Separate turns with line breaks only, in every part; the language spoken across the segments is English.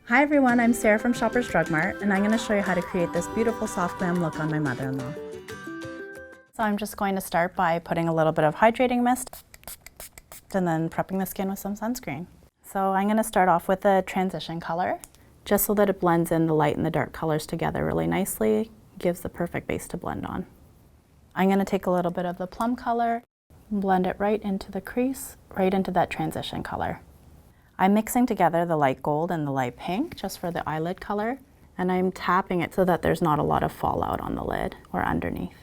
Hi everyone, I'm Sarah from Shoppers Drug Mart, and I'm going to show you how to create this beautiful soft glam look on my mother-in-law. So I'm just going to start by putting a little bit of hydrating mist and then prepping the skin with some sunscreen. So I'm going to start off with a transition color, just so that it blends in the light and the dark colors together really nicely, gives the perfect base to blend on. I'm going to take a little bit of the plum color, blend it right into the crease, right into that transition color. I'm mixing together the light gold and the light pink just for the eyelid color, and I'm tapping it so that there's not a lot of fallout on the lid or underneath.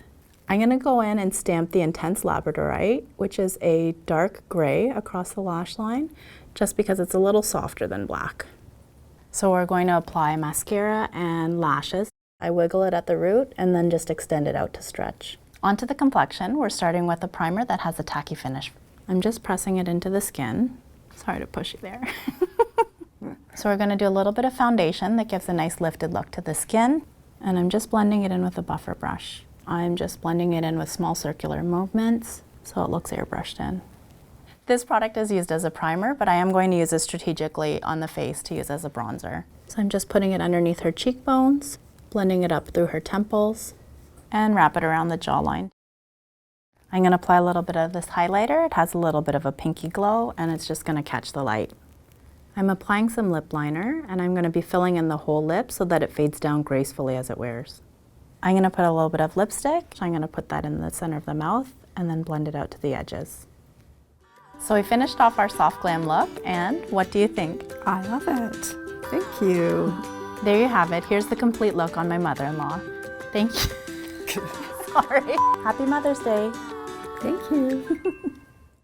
I'm going to go in and stamp the Intense Labradorite, which is a dark gray across the lash line, just because it's a little softer than black. So we're going to apply mascara and lashes. I wiggle it at the root and then just extend it out to stretch. Onto the complexion, we're starting with a primer that has a tacky finish. I'm just pressing it into the skin. Sorry to push you there. So we're going to do a little bit of foundation that gives a nice lifted look to the skin, and I'm just blending it in with a buffer brush. I'm just blending it in with small circular movements so it looks airbrushed in. This product is used as a primer, but I am going to use it strategically on the face to use as a bronzer. So I'm just putting it underneath her cheekbones, blending it up through her temples, and wrap it around the jawline. I'm going to apply a little bit of this highlighter. It has a little bit of a pinky glow, and it's just going to catch the light. I'm applying some lip liner, and I'm going to be filling in the whole lip so that it fades down gracefully as it wears. I'm going to put a little bit of lipstick. I'm going to put that in the center of the mouth and then blend it out to the edges. So we finished off our soft glam look, and what do you think?
I love it. Thank you.
There you have it. Here's the complete look on my mother-in-law. Thank you. Sorry. Happy Mother's Day.
Thank you.